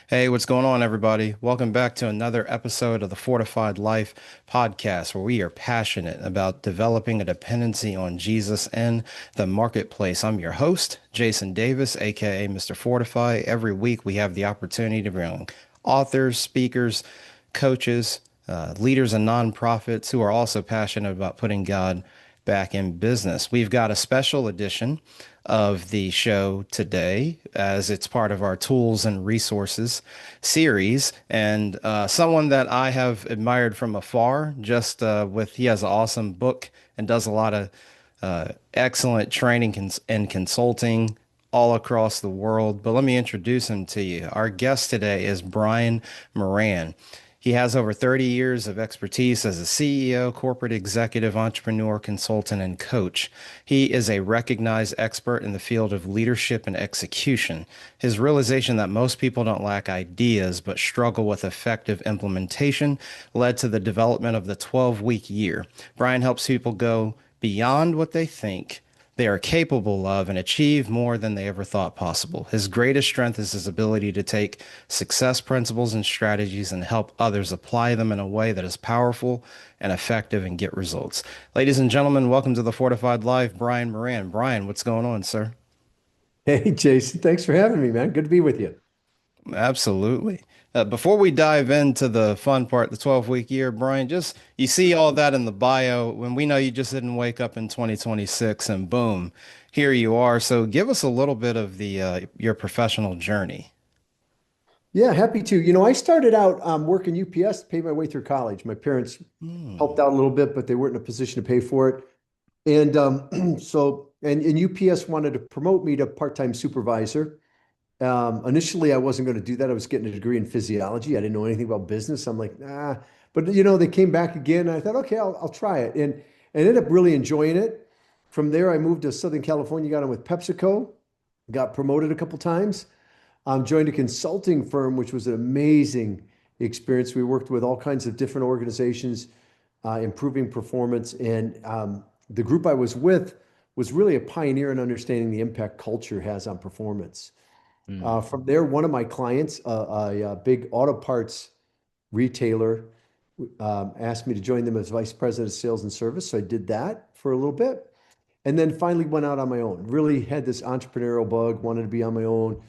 Hey, what's going on, everybody? Welcome back to another episode of the Fortified Life podcast, where we are passionate about developing a dependency on Jesus in the marketplace. I'm your host, Jason Davis, aka Mr. Fortify. Every week, we have the opportunity to bring authors, speakers, coaches, leaders, and nonprofits who are also passionate about putting God back in business. We've got a special edition of the show today as it's part of our tools and resources series. And someone that I have admired from afar, just he has an awesome book and does a lot of excellent training and consulting all across the world. But let me introduce him to you. Our guest today is Brian Moran. He has over 30 years of expertise as a CEO, corporate executive, entrepreneur, consultant, and coach. He is a recognized expert in the field of leadership and execution. His realization that most people don't lack ideas but struggle with effective implementation led to the development of the 12-week year. Brian helps people go beyond what they think they are capable of and achieve more than they ever thought possible. His greatest strength is his ability to take success principles and strategies and help others apply them in a way that is powerful and effective and get results. Ladies and gentlemen, welcome to the Fortified Life, Brian Moran. Brian, what's going on, sir? Hey, Jason, thanks for having me, man. Good to be with you. Absolutely. Before we dive into the fun part, the 12-week year, Brian, just you see all that in the bio when we know you just didn't wake up in 2026 and boom, here you are. So give us a little bit of the your professional journey. Yeah, happy to. I started out working UPS to pay my way through college. My parents Hmm. helped out a little bit, but they weren't in a position to pay for it. And and UPS wanted to promote me to part-time supervisor. Initially, I wasn't going to do that. I was getting a degree in physiology. I didn't know anything about business. I'm like, nah. But they came back again, and I thought, okay, I'll try it, and I ended up really enjoying it. From there, I moved to Southern California, got on with PepsiCo, got promoted a couple times. Joined a consulting firm, which was an amazing experience. We worked with all kinds of different organizations, improving performance, and the group I was with was really a pioneer in understanding the impact culture has on performance. Hmm. From there, one of my clients, a big auto parts retailer, asked me to join them as vice president of sales and service. So I did that for a little bit. And then finally went out on my own. Really had this entrepreneurial bug, wanted to be on my own.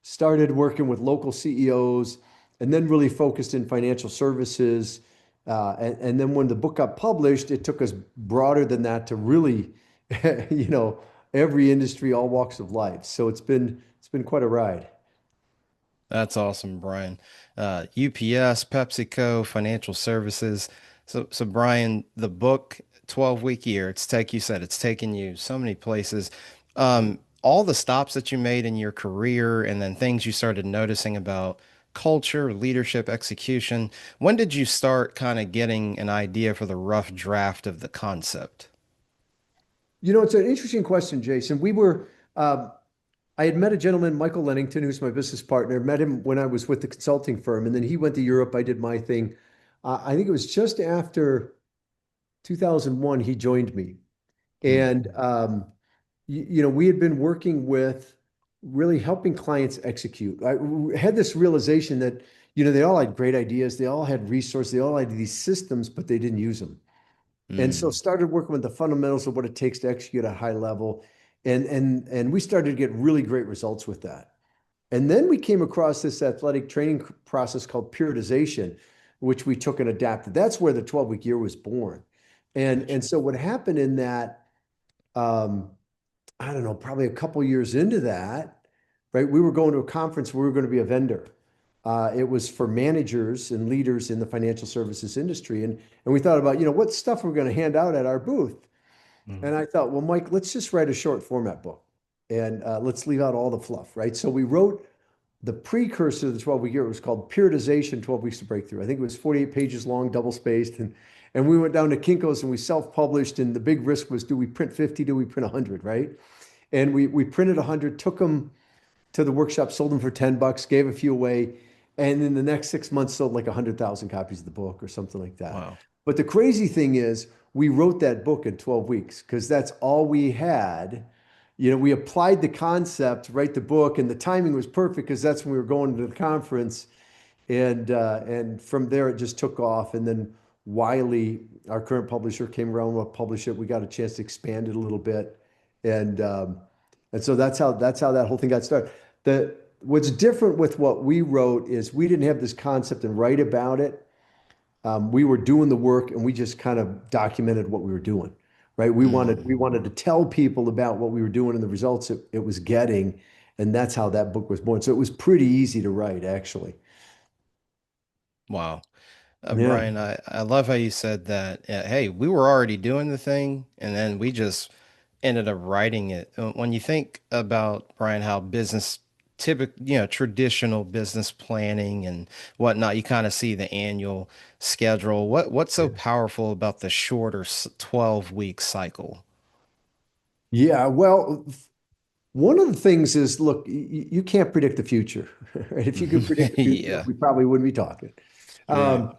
Started working with local CEOs, and then really focused in financial services. And then when the book got published, it took us broader than that to really, you know, every industry, all walks of life. So it's been quite a ride. That's awesome, Brian. UPS, PepsiCo, financial services. So Brian, the book 12-week year, you said it's taken you so many places. All the stops that you made in your career and then things you started noticing about culture, leadership, execution. When did you start kind of getting an idea for the rough draft of the concept? It's an interesting question, Jason. Um, I had met a gentleman, Michael Lennington, who's my business partner. Met him when I was with the consulting firm, and then he went to Europe. I did my thing. I think it was just after 2001 he joined me, Hmm. and we had been working with really helping clients execute. I had this realization that they all had great ideas, they all had resources, they all had these systems, but they didn't use them. And so Hmm. started working with the fundamentals of what it takes to execute at a high level. And we started to get really great results with that. And then we came across this athletic training process called periodization, which we took and adapted. That's where the 12-week year was born. And Gotcha. so what happened in that, um, I don't know, probably a couple years into that, right? We were going to a conference where we were going to be a vendor. It was for managers and leaders in the financial services industry. And we thought about, what stuff we're going to hand out at our booth. And Hmm. I thought, well, Mike, let's just write a short format book and let's leave out all the fluff, right? So we wrote the precursor to the 12-week year. It was called Periodization 12 Weeks to Breakthrough. I think it was 48 pages long, double spaced. And we went down to Kinko's and we self-published. And the big risk was, do we print 50? Do we print 100, right? And we printed 100, took them to the workshop, sold them for $10, gave a few away. And in the next 6 months, sold like 100,000 copies of the book or something like that. Wow. But the crazy thing is, we wrote that book in 12 weeks because that's all we had. we applied the concept, write the book, and the timing was perfect because that's when we were going to the conference. And from there, it just took off. And then Wiley, our current publisher, came around, to publish it. We got a chance to expand it a little bit, and so that's how that whole thing got started. The What's different with what we wrote is we didn't have this concept and write about it. We were doing the work, and we just kind of documented what we were doing. Right? We Mm, wanted to tell people about what we were doing and the results it was getting, and that's how that book was born. So it was pretty easy to write, actually. wow. Yeah. Brian, I love how you said that. Hey, we were already doing the thing, and then we just ended up writing it. When you think about, Brian, how business traditional business planning and whatnot, you kind of see the annual schedule. What's so powerful about the shorter 12-week cycle? Yeah, well, one of the things is, look, you can't predict the future, right? If you could predict the future, Yeah. we probably wouldn't be talking. Right. Um,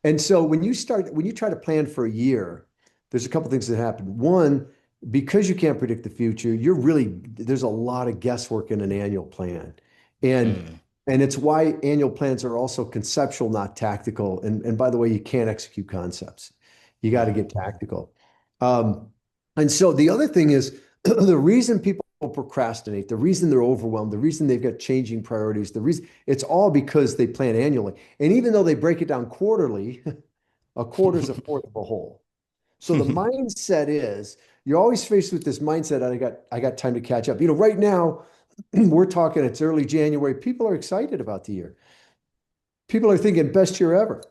and so when you try to plan for a year, there's a couple things that happen. One, because you can't predict the future, there's a lot of guesswork in an annual plan. And Mm, and it's why annual plans are also conceptual, not tactical. And by the way, you can't execute concepts. You got to mm, get tactical. Um, and so the other thing is the reason people procrastinate, the reason they're overwhelmed, the reason they've got changing priorities, the reason it's all because they plan annually. And even though they break it down quarterly, a quarter is a fourth of a whole. So the mindset is you're always faced with this mindset. I got time to catch up. Right now we're talking, it's early January. People are excited about the year. People are thinking best year ever.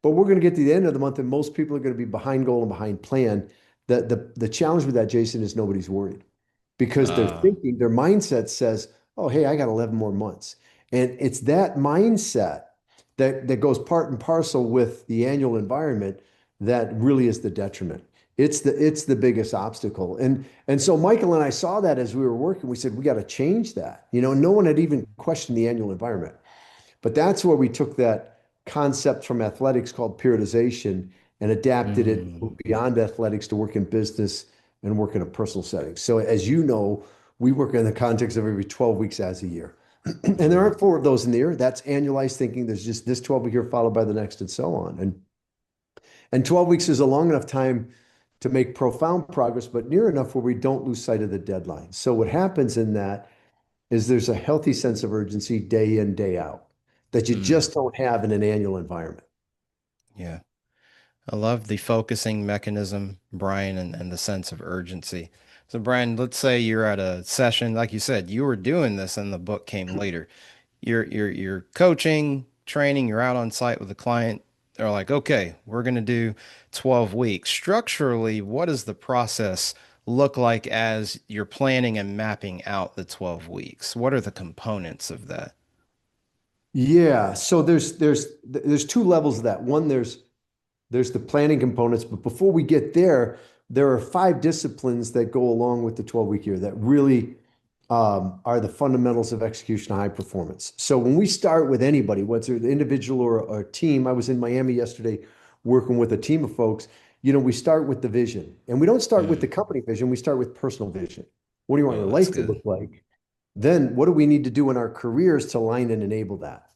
But we're going to get to the end of the month and most people are going to be behind goal and behind plan. The challenge with that, Jason, is nobody's worried because uh, their mindset says, oh, hey, I got 11 more months. And it's that mindset that goes part and parcel with the annual environment that really is the detriment. It's the biggest obstacle. And so Michael and I saw that as we were working, we said, we got to change that. No one had even questioned the annual environment. But that's where we took that concept from athletics called periodization and adapted it mm, beyond athletics to work in business and work in a personal setting. So as you know, we work in the context of every 12 weeks as a year. And there mhm, aren't four of those in the year. That's annualized thinking. There's just this 12-week year followed by the next and so on. And 12 weeks is a long enough time to make profound progress, but near enough where we don't lose sight of the deadline. So what happens in that is there's a healthy sense of urgency day in, day out that you mm, just don't have in an annual environment. yeah. I love the focusing mechanism, Brian, and the sense of urgency. So, Brian, let's say you're at a session, like you said, you were doing this and the book came later. You're coaching, training, you're out on site with a client. They're like, okay, we're gonna do 12 weeks. Structurally, what does the process look like as you're planning and mapping out the 12 weeks? What are the components of that? Yeah, so there's two levels of that. One, there's the planning components, but before we get there, there are five disciplines that go along with the 12-week year that really are the fundamentals of execution high performance. So when we start with anybody, whether it's an individual or a team, I was in Miami yesterday working with a team of folks. We start with the vision, and we don't start with the Mm, company vision. We start with personal vision. What do you want oh, your that's life to good. look like? Then what do we need to do in our careers to align and enable that?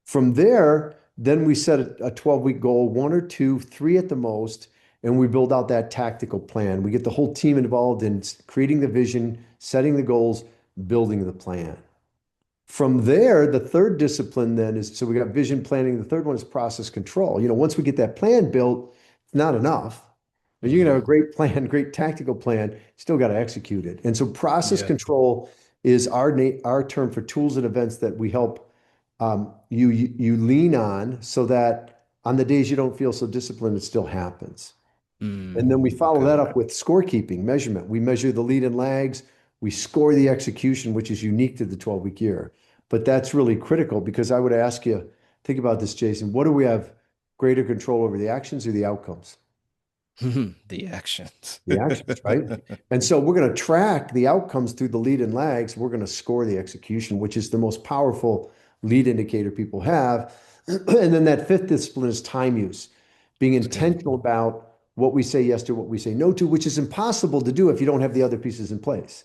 From there, then we set a 12-week goal, one or two, three at the most, and we build out that tactical plan. We get the whole team involved in creating the vision, setting the goals, building the plan. From there, the third discipline then is, so we got vision planning. The third one is process control. Once we get that plan built, it's not enough. And you can have a Hmm. great plan, great tactical plan, still got to execute it. And so process Yeah. control is our term for tools and events that we help you lean on so that on the days you don't feel so disciplined, it still happens. And Mm, then we follow okay. that up with scorekeeping, measurement. We measure the lead and lags. We score the execution, which is unique to the 12-week year. But that's really critical because I would ask you, think about this, Jason. What do we have greater control over, the actions or the outcomes? The actions. The actions, right? And so we're going to track the outcomes through the lead and lags. We're going to score the execution, which is the most powerful lead indicator people have. And then that fifth discipline is time use, being It's good. intentional about what we say yes to, what we say no to, which is impossible to do if you don't have the other pieces in place.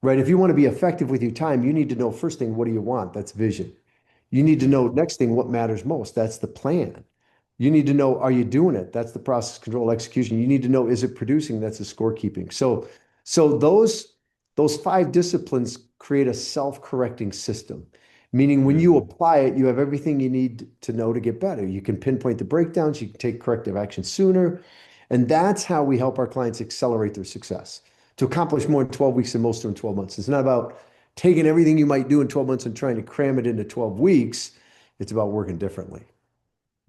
right? If you want to be effective with your time, you need to know first thing, what do you want? That's vision. You need to Mm, know next thing, what matters most? That's the plan. You need to know, are you doing it? That's the process control execution. You need to know, is it producing? That's the scorekeeping. So those five disciplines create a self-correcting system, meaning when you mm, apply it, you have everything you need to know to get better. You can pinpoint the breakdowns, you can take corrective action sooner. And that's how we help our clients accelerate their success to accomplish more in 12 weeks than most do in 12 months. It's not about taking everything you might do in 12 months and trying to cram it into 12 weeks. It's about working differently.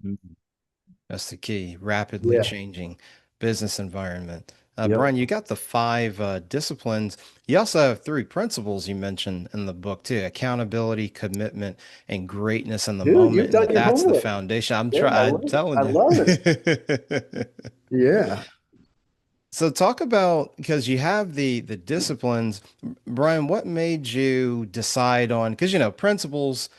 mm. That's the key. Rapidly Yeah. changing business environment. Brian, Yep. you got the five disciplines. You also have three principles you mentioned in the book too: accountability, commitment, and greatness in the Dude, you've moment. And done your that's the homework. foundation. Yeah, I I'm love it. telling I you. love it. Yeah. So talk about because you have the disciplines, Brian. What made you decide on? Because principles,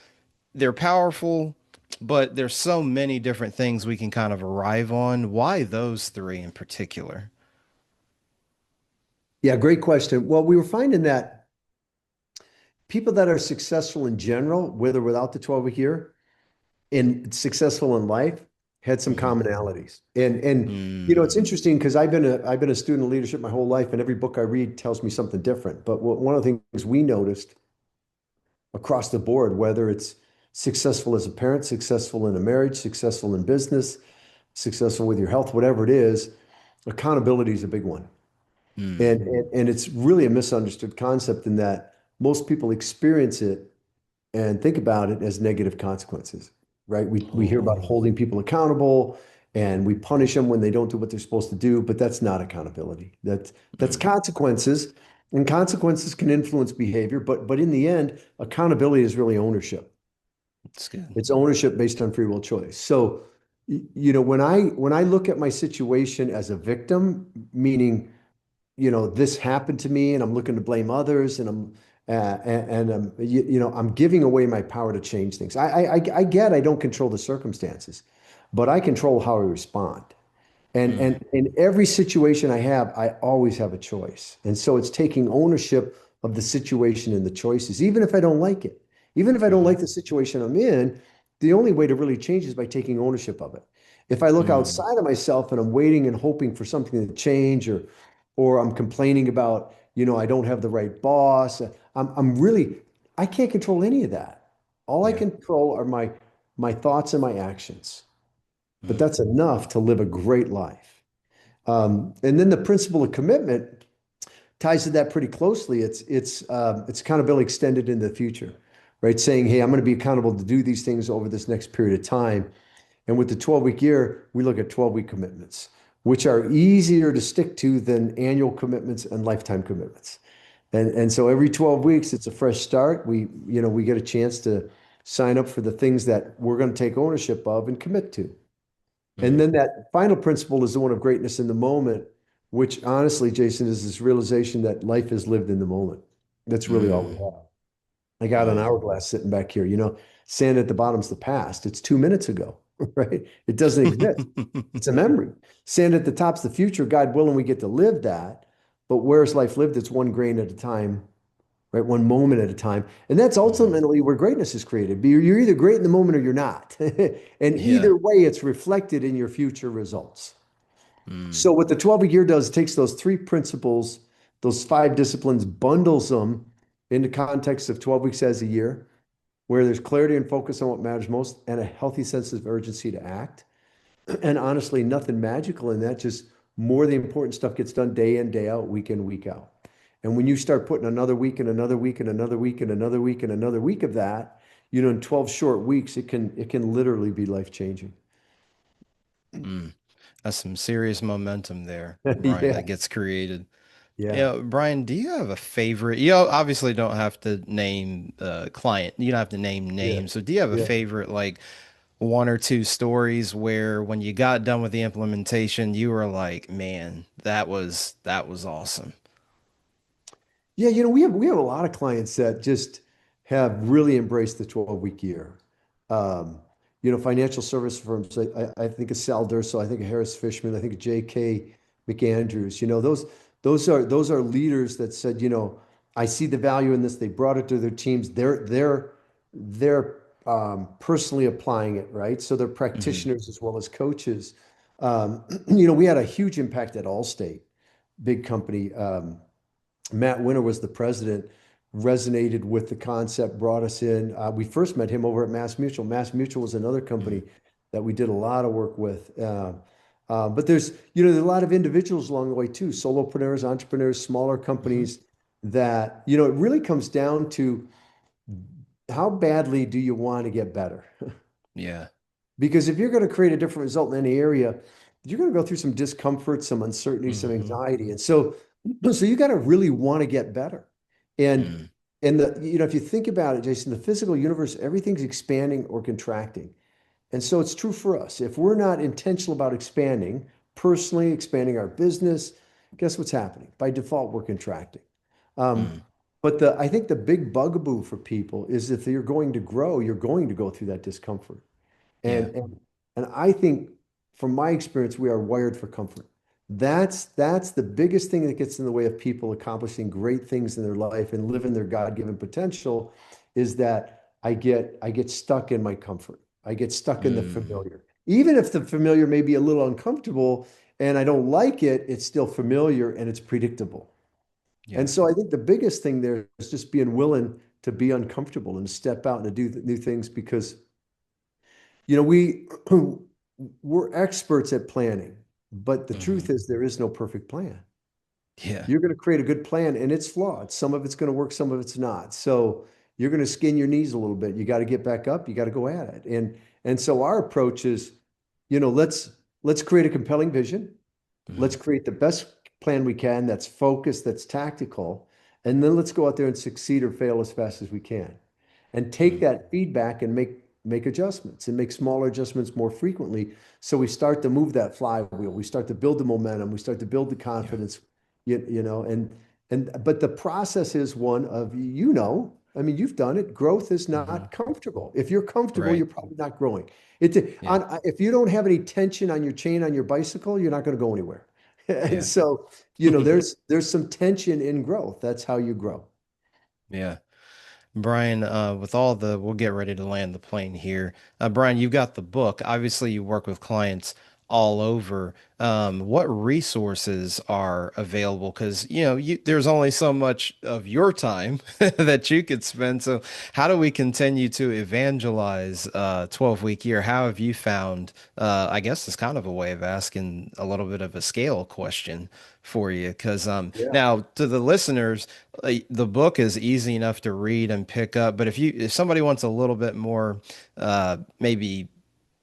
they're powerful, but there's so many different things we can kind of arrive on. Why those three in particular? Yeah, great question. Well, we were finding that people that are successful in general, with or without the 12-week year, and successful in life, had some Hmm. commonalities. And it's Mm, interesting because I've been a student of leadership my whole life, and every book I read tells me something different. But one of the things we noticed across the board, whether it's successful as a parent, successful in a marriage, successful in business, successful with your health, whatever it is, accountability is a big one. mm. And it's really a misunderstood concept in that most people experience it and think about it as negative consequences, right? We hear about Oh, holding people accountable and we punish them when they don't do what they're supposed to do, but that's not accountability. That's mm. consequences, and consequences can influence behavior, but in the end, accountability is really ownership. That's good. It's ownership based on free will choice. So, when I look at my situation as a victim, meaning this happened to me and I'm looking to blame others and I'm giving away my power to change things. I get I don't control the circumstances, but I control how I respond. And Mm, in every situation I have, I always have a choice. And so it's taking ownership of the situation and the choices, even if I don't like it. Even if I don't mm, like the situation I'm in, the only way to really change is by taking ownership of it. If I look mm, outside of myself and I'm waiting and hoping for something to change, or I'm complaining about, I don't have the right boss, I'm really, I can't control any of that. All I yeah. control are my thoughts and my actions. But Mm, that's enough to live a great life. And then the principle of commitment ties to that pretty closely. It's accountability extended into the future, right? Saying, hey, I'm going to be accountable to do these things over this next period of time. And with the 12-week year, we look at 12-week commitments, which are easier to stick to than annual commitments and lifetime commitments. And so every 12 weeks, it's a fresh start. We get a chance to sign up for the things that we're going to take ownership of and commit to. And mm, then that final principle is the one of greatness in the moment, which honestly, Jason, is this realization that life is lived in the moment. That's really all we mm, have. I got an mm. hourglass sitting back here. Sand at the bottom's the past. It's 2 minutes ago, right? It doesn't exist. It's a memory. Sand at the top's the future. God willing, we get to live that. But where's life lived? It's one grain at a time, right? One moment at a time. And that's Mhm. ultimately where greatness is created. You're either great in the moment or you're not. And Yeah. either way, it's reflected in your future results. So Mm, what the 12-week year does, it takes those three principles, those five disciplines, bundles them into context of 12 weeks as a year, where there's clarity and focus on what matters most and a healthy sense of urgency to act. And honestly, nothing magical in that, just more of the important stuff gets done day in, day out, week in, week out. And when you start putting another week and another week and another week and another week and another week of that, in 12 short weeks, it can literally be life changing. mm. That's some serious momentum there, Brian, Yeah, that gets created. yeah, Brian, do you have a favorite? You obviously don't have to name client. You don't have to name yeah, names. So do you have a yeah. favorite, like one or two stories where when you got done with the implementation, you were like, man, that was awesome. Yeah, we have a lot of clients that just have really embraced the 12-week year. Um, Financial service firms, I think of Sal Durso, I think of Harris Fishman, I think of J.K. McAndrews. Those are leaders that said, I see the value in this. They brought it to their teams. They're personally applying it, right? So they're Hmm. practitioners as well as coaches. You know, we had a huge impact at Allstate, big company. Matt Winter was the president, resonated with the concept, brought us in. We first met him over at Mass Mutual. Mass Mutual was another Hmm. company that we did a lot of work with. But there's a lot of individuals along the way too, solopreneurs, entrepreneurs, smaller Hmm. companies that, it really comes down to how badly do you want to get better? Yeah. Because if you're going to create a different result in any area, you're going to go through some discomfort, some uncertainty, some Hmm. anxiety. And so you got to really want to get better. And Mm. if you think about it, Jason, the physical universe, everything's expanding or contracting. And so it's true for us. If we're not intentional about expanding, personally expanding our business, guess what's happening? By default, we're contracting. Um, Mm. but I think the big bugaboo for people is if you're going to grow, you're going to go through that discomfort. Yeah. And I think from my experience, we are wired for comfort. That's the biggest thing that gets in the way of people accomplishing great things in their life and living their God-given potential is that I get stuck in my comfort. I get stuck in the Mm. familiar. Even if the familiar may be a little uncomfortable and I don't like it, it's still familiar and it's predictable. And Yeah. so I think the biggest thing there is just being willing to be uncomfortable and step out and to do new things because we we're experts at planning, but the Hmm. truth is there is no perfect plan. Yeah. You're going to create a good plan and it's flawed. Some of it's going to work, some of it's not. So you're going to skin your knees a little bit. You got to get back up, you got to go at it. And so our approach is, let's create a compelling vision. Let's Hmm. create the best plan we can that's focused, that's tactical, and then let's go out there and succeed or fail as fast as we can and take Mm. that feedback and make adjustments and make smaller adjustments more frequently. So we start to move that flywheel. We start to build the momentum. We start to build the Yeah. confidence, and but the process is one of, I mean, you've done it. Growth is Hmm. not comfortable. If you're comfortable, Right. you're probably not growing. Yeah. If you don't have any tension on your chain on your bicycle, you're not going to go anywhere. And Yeah. so, there's some tension in growth. That's how you grow. Yeah. Brian, with all we'll get ready to land the plane here. Brian, you've got the book. Obviously, you work with clients all over. What resources are available? Because, there's only so much of your time that you could spend. So, how do we continue to evangelize 12-week year? How have you found, I guess it's kind of a way of asking a little bit of a scale question for you. Because Yeah. now to the listeners, the book is easy enough to read and pick up, but if somebody wants a little bit more, maybe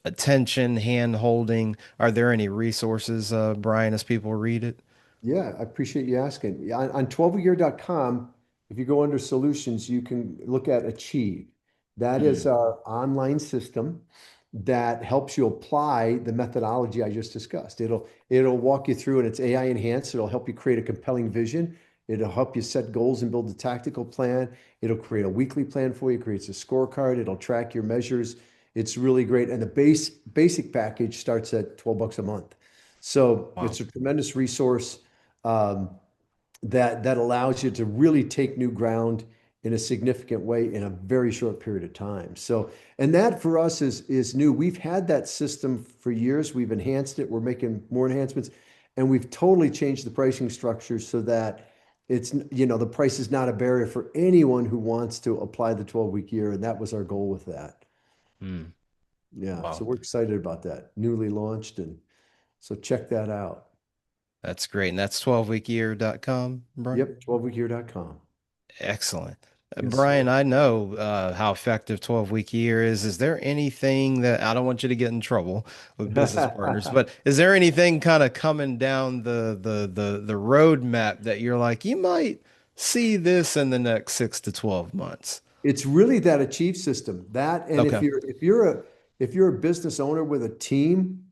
attention, hand holding, are there any resources, Brian, as people read it? Yeah, I appreciate you asking. Yeah, on 12year.com, if you go under solutions, you can look at Achieve. That is Mm. our online system that helps you apply the methodology I just discussed. It'll walk you through and it's AI enhanced. It'll help you create a compelling vision. It'll help you set goals and build a tactical plan. It'll create a weekly plan for you, it creates a scorecard, it'll track your measures. It's really great. And the basic package starts at $12 a month. So Wow. it's a tremendous resource um, that allows you to really take new ground in a significant way in a very short period of time. So, and that for us is new. We've had that system for years. We've enhanced it. We're making more enhancements, and we've totally changed the pricing structure so that the price is not a barrier for anyone who wants to apply the 12-week year, and that was our goal with that. Mm. Yeah, so Wow. we're excited about that. Newly launched, and so check that out. That's great. And that's 12weekyear.com, Brian? Yep, 12weekyear.com. Excellent. Yes, Brian, sir. I know how effective 12-week year is. Is there anything that I don't want you to get in trouble with business partners, but is there anything kind of coming down the roadmap that you're like, you might see this in the next 6 to 12 months? It's really that achieve system. That and if Okay. you're a business owner with a team,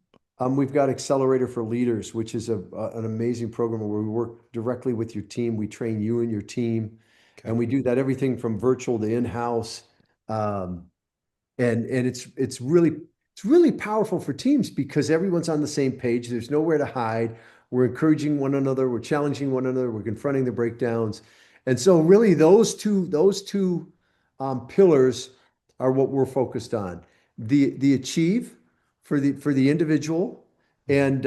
we've got Accelerator for Leaders, which is an amazing program where we work directly with your team. We train you and your team, Okay. and we do that everything from virtual to in-house. Um, and it's really powerful for teams because everyone's on the same page. There's nowhere to hide. We're encouraging one another, we're challenging one another, we're confronting the breakdowns. And so really those two pillars are what we're focused on. The achieve for the individual and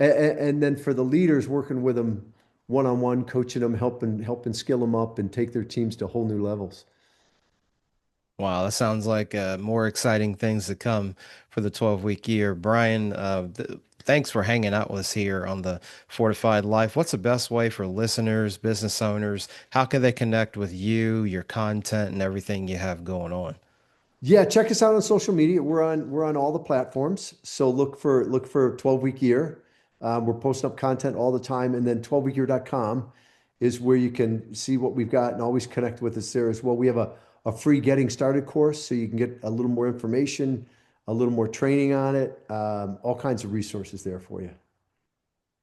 and then for the leaders working with them one-on-one, coaching them, helping skill them up and take their teams to whole new levels. Wow, that sounds like more exciting things to come for the 12-week year. Brian, thanks for hanging out with us here on the Fortified Life. What's the best way for listeners, business owners? How can they connect with you, your content, and everything you have going on? Yeah, check us out on social media. We're on all the platforms. So look for 12-week year. We're posting up content all the time. And then 12weekyear.com is where you can see what we've got and always connect with us there as well. We have a free getting started course so you can get a little more information, a little more training on it, all kinds of resources there for you.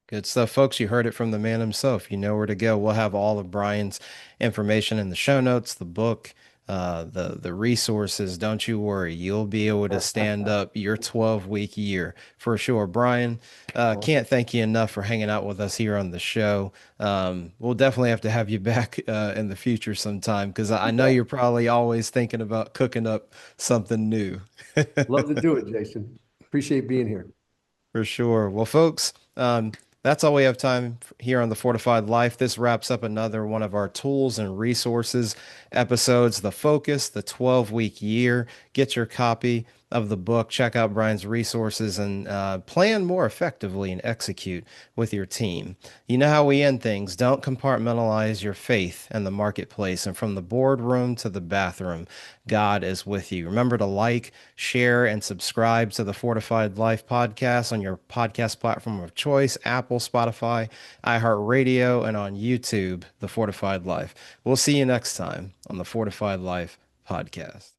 Good stuff, folks. You heard it from the man himself. You know where to go. We'll have all of Brian's information in the show notes, the book, the resources. Don't you worry. You'll be able to stand up your 12-week year for sure. Brian, Awesome. can't thank you enough for hanging out with us here on the show. We'll definitely have to have you back in the future sometime because I know Yeah, you're probably always thinking about cooking up something new. love to do it, Jason. Appreciate being here. For sure. Well, folks, that's all we have time here on the Fortified Life. This wraps up another one of our tools and resources episodes. The Focus, the 12-week year. Get your copy of the book. Check out Brian's resources and plan more effectively and execute with your team. You know how we end things. Don't compartmentalize your faith in the marketplace. And from the boardroom to the bathroom, God is with you. Remember to like, share, and subscribe to the Fortified Life podcast on your podcast platform of choice, Apple, Spotify, iHeartRadio, and on YouTube, The Fortified Life. We'll see you next time on the Fortified Life podcast.